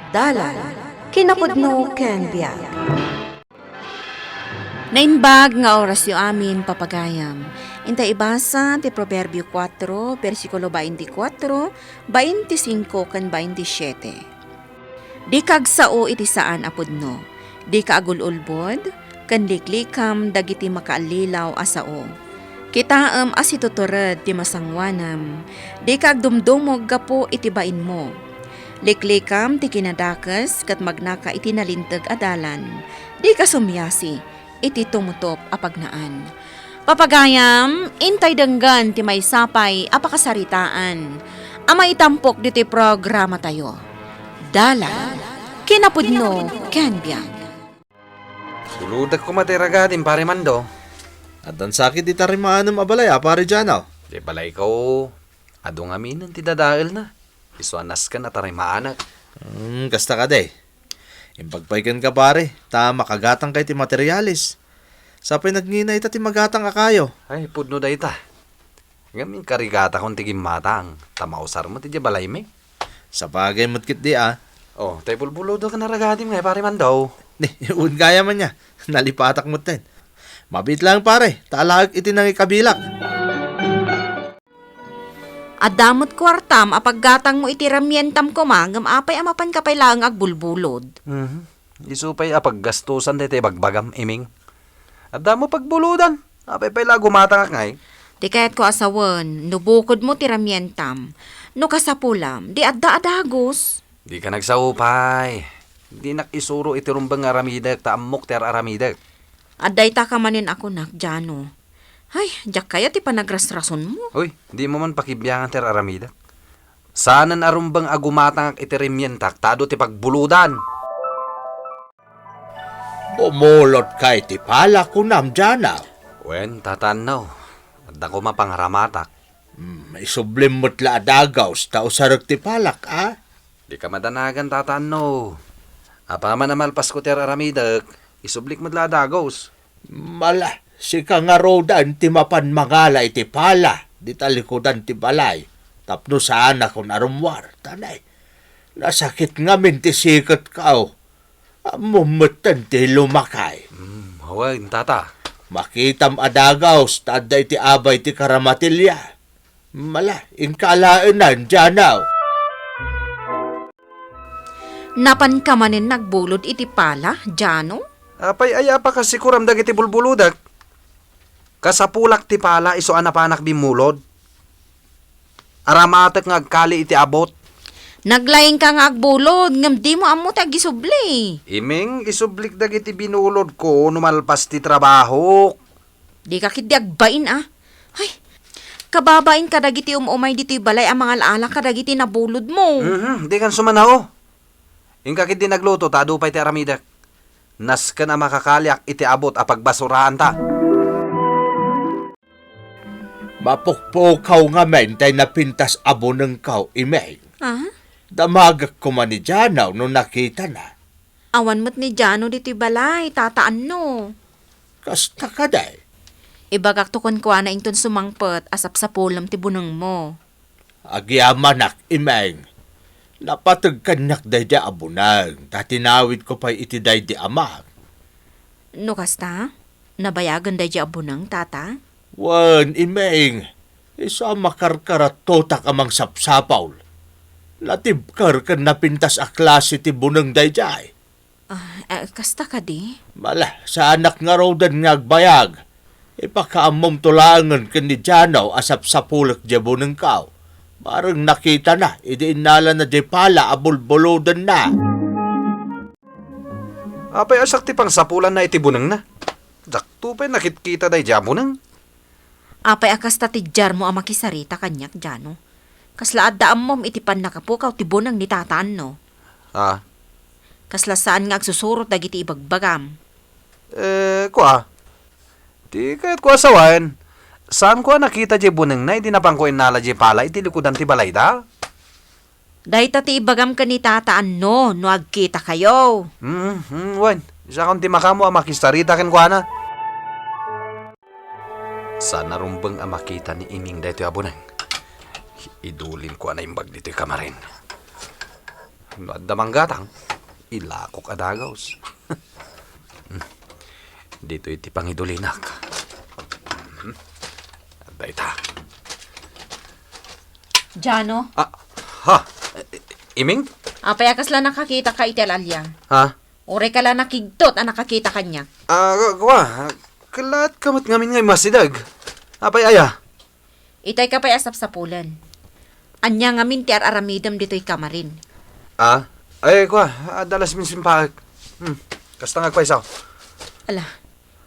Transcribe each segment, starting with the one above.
Dalan, kinapudno ken biag. Nainbag nga oras yu amin papagayam. Inta ibasa ti Proverbio 4, versikulo 24, 25 kan 27. Di kagsao iti saan apudno. Di kaagululbod, kan liklikam dagiti makaalilaw asao. Kitaam as itutured ti masangwanam. Di kaagdumdumog gapo iti bain mo. Liklikam ti kinadakas kat magnaka iti nalintag adalan. Di kasumyasi iti tumutop apagnaan. Papagayam, intay denggan ti may sapay apakasaritaan. Ama itampok diti programa tayo. Dala, kinapudno, ken biag. Suludag ko matiragadin, pare Mando. At ang sakit di tarimaanam abalay, pare Janaw. Di balay ko, adong amin ti dadail na. Isuanas ka na tarimaanak. Kasta ka day. Impagpaykan ka pare, ta makagatang kay ti materialis. Sa pinagninay ta ti magatang akayo. Ay, pudno da ita. Ngamin karigata kong tigim matang. Tamausar mo ti balay me. Sa bagay matkit di Oh, tay bulbulo do ka naragadim nga, pare Mando. Ni, yun kaya man niya. Nalipatak mo ten. Mabit lang pare, talag iti nang ikabilak. Adamot kwartam apaggatang mo iti ramyentam ko mangam apay amapan kapay lang agbulbulod. Isupay apaggastusan dito bagbagam iming. At damo pagbuludan. Apay pala gumatang ngay. Di kayat ko asawan, nubukod mo ti ramyentam. No kasapulam, di adda-adagos. Di ka nagsaupay. Di nakisuro iti rumbang aramidak ta amok ter aramidak. Adday ta ka manin ako nak, Jano. Ay, jak kaya ti panagrasrason mo. Uy, di mo man pakibyangan ter aramidak. Saanan arumbang agumatang iti remyentak tado ti pagbuludan. Bumulot kay ti pala ko nam Janaw. Wen, tatanaw. At ako mapangramatak. May sublim mo't la adagaws, tao sarag ti palak Di ka madanagan, tatanaw. Apa man namalpas ko ter aramidak, isublik mo dagos. Mala, si kangarodan ti mapan mangala iti pala, di talikodan ti balay. Tapno saan ako narumwar, tanay. Nasakit ngamin ti sikat kao. Mumutan ti lumakay. Hawain, tata. Makitam adagaws, tada iti abay ti karamatilya. Mala, inkalaanan, Janaw. Napan ka manin nagbulod iti pala, Jano? Apay aya pa kasi kuram dagiti bulbuludak. Kasapulak ti pala iso anapanak bimulod. Aramatek nga agkali iti abot. Naglaing ka nga agbulod, ngam di mo amo tagisubli. Iming isublik dagiti binulod ko numalpas ti trabaho. Di ka kiti agbain Ay, kababain ka dagiti umumay diti balay ang mga laala ka dagiti nabulod mo. Di kan sumanao. Ingkakit din nagluto, tado pa'y ti aramidak. Nas ka na makakaliak iti abot apagbasurahan ta. Mapukpukaw nga men, tay napintas abo ng kaw imeng. Damagak ko man ni Janaw no nakita na. Awan mo't ni Jano diti balay, tataan no. Kasta ka day. Ibagak to kon kwa na inton sumangpet asap sa pulam ti bunang mo. Agyamanak imeng. Napatag kanyak day di abunang, tatinawid ko pa iti day di ama. No kasta? Nabayagan day di abunang, tata? Wan, imeng, isa makarkarat totak amang sapsapaw. Latibkar kan napintas a klase ti bunang day day. Kasta ka di? Mala, sa anak nga rodan nga agbayag, ipakaamom tulangan kan ni Janaw asap sapulak di bunang kaw. Parang nakita na, idiinala na di pala, abulbuludan na. Apay asak ti pang sapulan na itibunang na. Dakto pa'y nakitkita day jabunang. Apay akas tatidjar mo ang makisarita kanyak, Jano. Kasla addaam mom itipan nakapukaw ti bunang ni tataan no. Kasla saan nga agsusurot dagiti ibagbagam. Kwa. Di kahit kwa sawan. Saan ko nakita di bunang na, hindi na pang ko inala di pala, iti likudan ti balay da? Dahi ti ibagam ka ni tataan no agkita kayo. Wan. Isa kong ti makamu ang makistarita ken kwa na. Sana rumbang ang makita ni Iming dito abunang. Idulin ko na yung bag dito kamarin. No, damang gatang. Ilakok adagaws. Dito iti pangidulinak. Dayta. Jano, Ha? Iming? apay akas lang nakakita ka itelalya. Ha? Ure ka lang nakigtot ang nakakita kanya. Kwa. Kalat kamat ngamin ngay masidag. Apay aya. Itay ka pa'y asap sa pulan. Anya nga min ti aramidam dito'y kamarin. Ay, kwa. Dalas min simpahag. Kasta nga kwa isaw. Ala,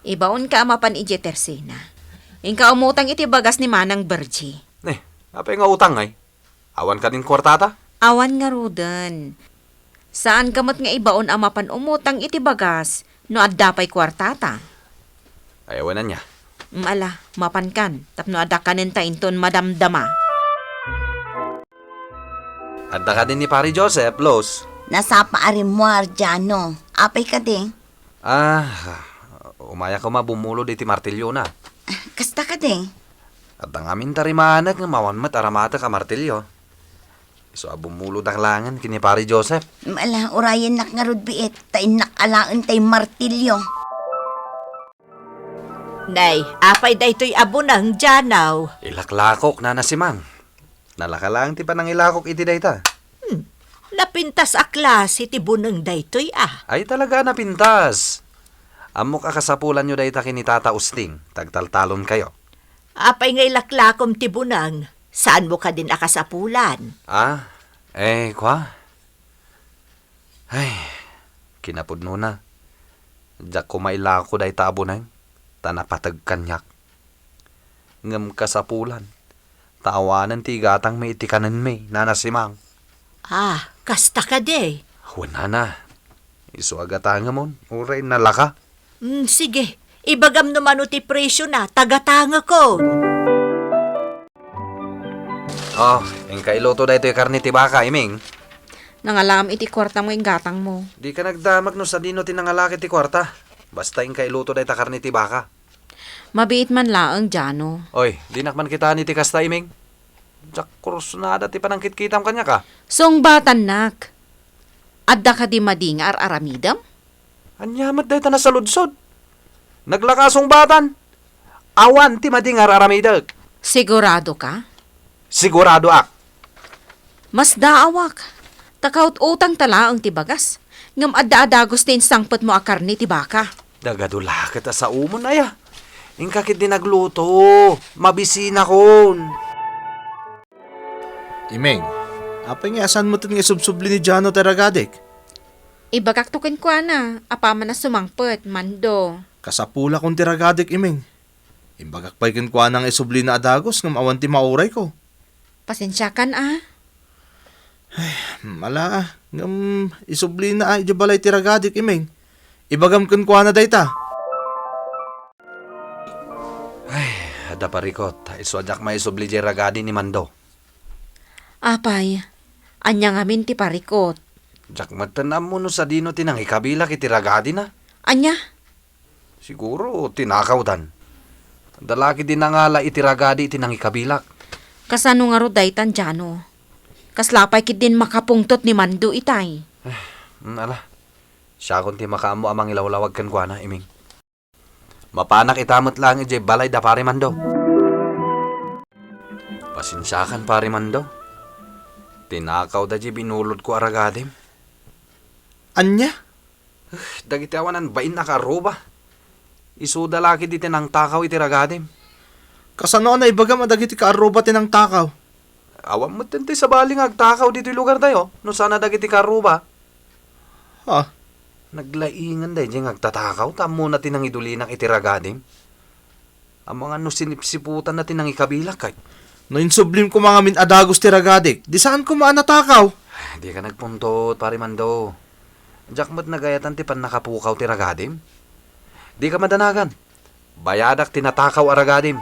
ibaon ka amapan ije tersena. Ingka umutang iti bagas ni Manang Berji. Apay nga utang ngay. Awan ka din kwartata? Awan nga rudan. Saan kamot nga ibaon amapan umutang iti bagas no adda pa'y kwartata? Ayawan na niya. Ala, mapan kan. Tapno adda kanin tainton madamdama. Adda ka din ni Pari Joseph, Los. Nasa paarim mo, Arjano. Apay ka din. Umaya ko mabumulo di ti martilyo na. Kasta ka din. At ang amin tarimanak nga mawanmat aramata ka martilyo. Iso abumulo daklangan kini Pari Joseph. Ala, urayan nak nga rudbiit. Tain nakalaan tay martilyo. Nay, apay daytoy abo ng Janaw. Ilaklakok na nasimang. Nalakalang ti panang ilakok iti dayta. Napintas a klase ti bunang daytoy Ay talaga napintas. Amok akasapulan nyo dayta kini Tata Usting. Tagtaltalon kayo. Apay nga ilaklakom ti bunang. Saan mo ka din akasapulan? Kwa. Ay, kinapudno na. Diyak kumailako dayta abunay. Tanapatag kanyak. Ngam kasapulan. Tawanan ti gatang may itikanan may nanasimang. Kasta ka de. Wala na. Iso agatanga mon. Uray nalaka. Sige, ibagam naman ti presyo na, tagatanga ko. Yung kailoto da ito yung karne ti baka, iming. Nangalam iti kwarta mo yung gatang mo. Di ka nagdamag no sa dino tinangalaki ti kwarta. Basta yung kailuto da ito karne ti baka. Mabiit man laang, Jano. Oy, di nakman kita ni ti kasta, iming. Diyak kursunada ti panangkit-kitam kanya ka. Song batan nak. Adda ka di madingar aramidam? Anyamat da ito na sa ludsod. Naglakasong batan. Awan ti madingar aramidag. Sigurado ka? Sigurado ak. Mas daawak. Takaut utang tala ang tibagas. Ngam adda-adagos tin sangpet mo akar ni tibaka. Dagadulakit sa umon aya. Ingkakit din nagluto. Mabisina kon. Imeng, apay nga asan mo tin nga subsubli ni Jano Teragadik? Ibagak tukin ko na. Apaman na sumangpet, mando. Kasapula kong Teragadik, Imeng. Imbagak pa'y kinkwa ng isubli na adagos ngam awan ti mauray ko. Pasensya kan Mala ngam isubli na ay balay Teragadik, Imeng. Ibagam kinkwa na dayta. Ada parikot. Iswadyak may subli jay ragadi ni Mando. Apay, anya ngamin ti parikot. Jak matanam mo no sa dino tinang ikabila kiti ragadi na. Anya? Siguro tinakawdan. Dalaki din nangala iti ragadi tinang ikabilak. Kasano nga ro daytan, Jano? Kaslapay kit din makapungtot ni Mando itay. Ala. Siya kung ti makaamo amang ilawlawag kan kwa na, iming. Mapanak itamot lang iti balay da pare Mando. Pasensyakan pare Mando. Tinakaw da di binulod ko aragadim. Anya? Dagiti awanan bain nakaruba. Isuda laki di tinang takaw iti ragadim. Kasano na ibagam adagiti kaaruba tinang takaw? Awan mo tente sa baling agtakaw dito lugar tayo. No sana dagiti karuba. Naglaingan dahi diyang agtatakaw. Tamo na tinang idulinak iti ragadim. Ang mga no sinipsiputan na tinang ikabilak kay. No insublim ko mga min adagos Teragadik, di saan ko maanatakaw? Di ka nagpuntot, pare Mando. Diyak mo't nagayatan ti pan nakapukaw ti ragadim. Di ka madanagan. Bayadak tinatakaw aragadim.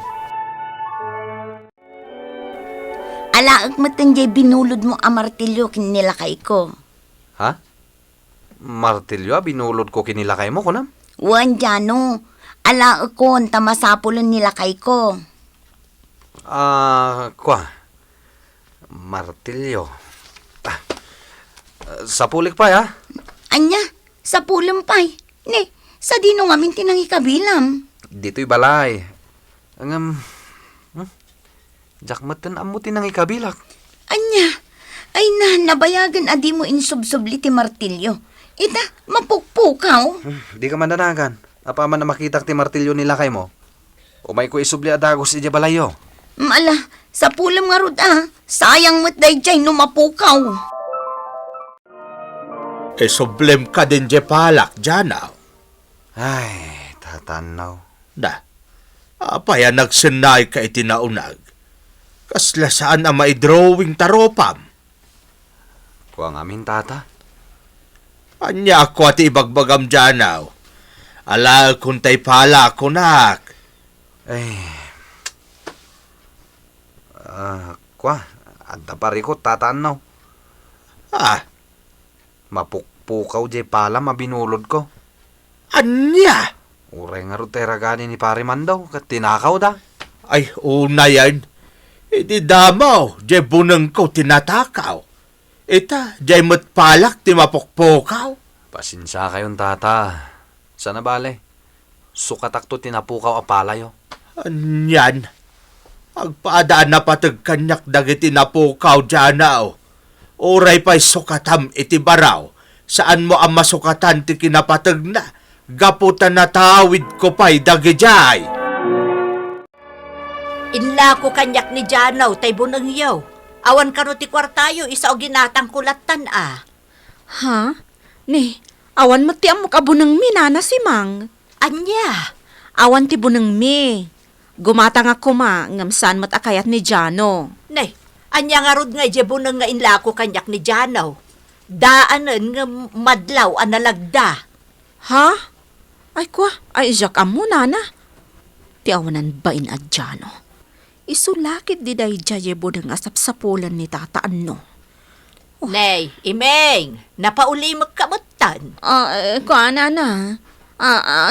Alaag matanjay binulod mo ang martilyo kinilakay ko. Ha? Martilyo, binulod ko kinilakay mo, kunam? Wan, Jano. Alaag ko, tamasapulan nilakay ko. Kwa. Martilyo. Sa pulik pa, ya? Anya, sa pulampay. Ne, sa dino nga minti nang ikabilam. Dito'y balay. Jak matan amutin ng ikabilak. Anya, ay nabayagan adi mo insubsubli ti martilyo. Ita, mapukpukaw. Di ka mandanagan. Apa man na makita ti martilyo nila kay mo. Umay ko isubli adagos ija balayo. Mala, sa pulam nga rod sayang mo't dayjay no mapukaw. Sublem ka din je palak, Janaw. Ay, tatanaw. Da, apaya nagsenay ka itinaunag. Kasla saan ang maidrawing taropam. Kuang amin, tata. Anya ako at ibagbagam, Janaw. Ala kung tay pala ako, nak. Ay. Anda pari ko, tatanaw. Mapukpukaw je pala, mabinulod ko. Anya? Uray nga ro teragani ni pare man daw, kat tinakaw da. Ay, una yan. Di damaw, jay bunang ko tinatakaw. Ita, jay matpalak ti mapukpukaw. Pasensya kayon, tata. Sana bale. Sukatak to tinapukaw apalayo. Anyan. Agpaadaan na patag kanyak dagiti napukaw, Janaw. Uray pa'y sukatam iti baraw. Saan mo ang masukatan ti kinapatag na? Gaputan na tawid ko pa'y dagijay. Inla ko kanyak ni Janaw, tay bunang yaw. Awan ka no ti kwartayo, isa o ginatang kulatan Ha? Ni, awan mo ti amok abunang mi nana si Mang. Anya? Awan ti bunang mi. Gumatang ako ngam saan mat akayat ni Jano. Nay, anya nga rod nga je bunang nga inla ko kanyak ni Janaw. Daanan nga madlaw analagda. Ha? Ay ay jak amo nana. Ti awanan ba in at Jano? Isulakit di day jaye budang asap sa pulan ni tataan no. Nay, Imeng, napauli magkamutan. Nana.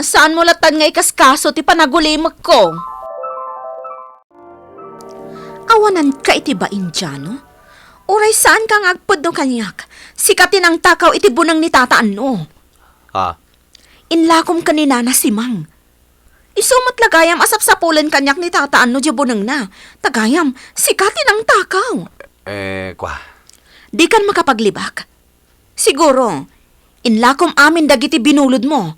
Saan mo latan nga ikaskaso ti panagulimag ko? Awanan ka iti ba Indiano? Oray saan kang agpod no kanyak? Sikatin ang takaw iti bunang ni tataan no. Inlakom kanina na si Mang. Isumat lagayam asap sa pulan kanyak ni tataan no di bunang na. Tagayam, sikatin ang takaw. Di kan makapaglibak. Siguro, inlakom amin dagiti binulod mo.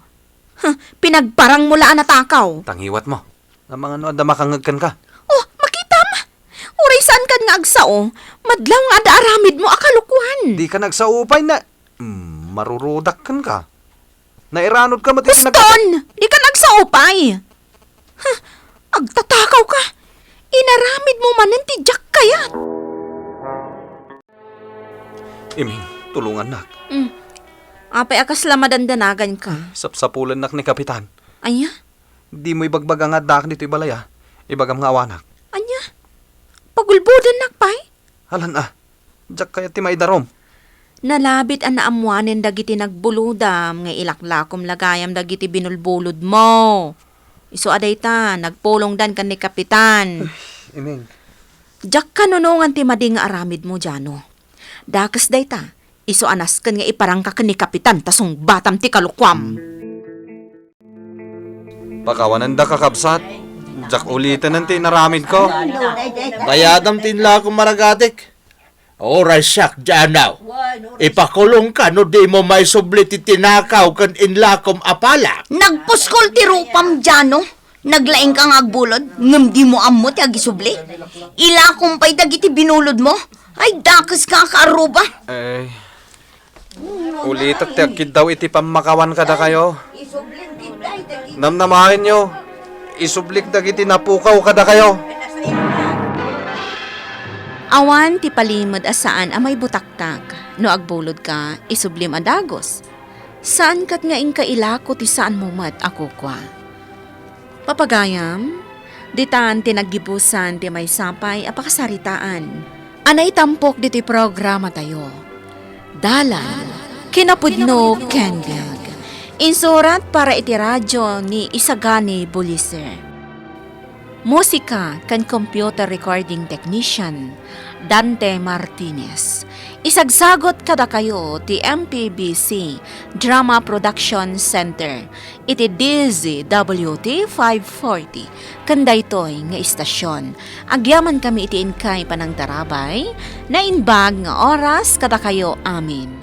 Pinagparang mula na takaw. Tangiwat mo. Na mga ano, anda makangagkan ka. Oh, makitam! Uray saan kan nga agsao, madlaw nga ada aramid mo akalukuhan. Di ka nagsaupay na. Marurudak kan ka. Nairanod ka mati. Puston! Di ka nagsaupay. Agtatakaw ka. Inaramid mo man ng tijak kayat. Iming, tulungan nak. Apay akas lamadandanagan ka. Sapsapulan nak ni Kapitan. Anya? Di mo ibagbagang adak dito ibalaya. Ibagam nga awanak. Anya? Pagulbudan nakpay? Halan jak kaya ti maidarom. Nalabit ang naamuanin dagiti nagbuludam, nga ilaklakom lagayam dagiti binulbulod mo. Iso aday ta, nagpulong dan kan ni Kapitan. Iming. Jak kanunungan ti mading nga aramid mo, Jano. Dakas day ta, iso anas kan nga iparangka kan ni Kapitan, tasong batam ti kalukwam. Pakawanan da kakabsat. Jak ulitan ng tinaramid ko. Bayadam tinla akong maragatik. Oray siyak, Janaw. Ipakulong ka no di mo may sublit itinakaw kan inlakom apala. Nagpuskol ti rupam Jano. Naglaing kang agbulod. Ngam di mo ammo ti agisubli. Ila kumpay dagiti binulod mo. Ay dakas ka kaaruba. Ulitak ti akid daw iti pamakawan kada kayo. Namnamahin nyo. Isublik dagiti napukaw kada kayo. Awan ti palimod asaan amay butaktak, no agbulod ka, isublim adagos. Saan kat nga ing kailako ti saan mo mat ako kwa? Papagayam, ditan tinaggibusan ti may sapay apakasaritaan. Anay tampok diti programa tayo. Dalan, kinapudno kendiag. Insurat para iti radyo ni Isagani Buliser. Musika kan computer recording technician Dante Martinez. Isagsagot kada kayo ti MPBC Drama Production Center iti DZWT 540 kanday toy nga istasyon. Agyaman kami iti inkay panang tarabay na inbag nga oras kada kayo amin.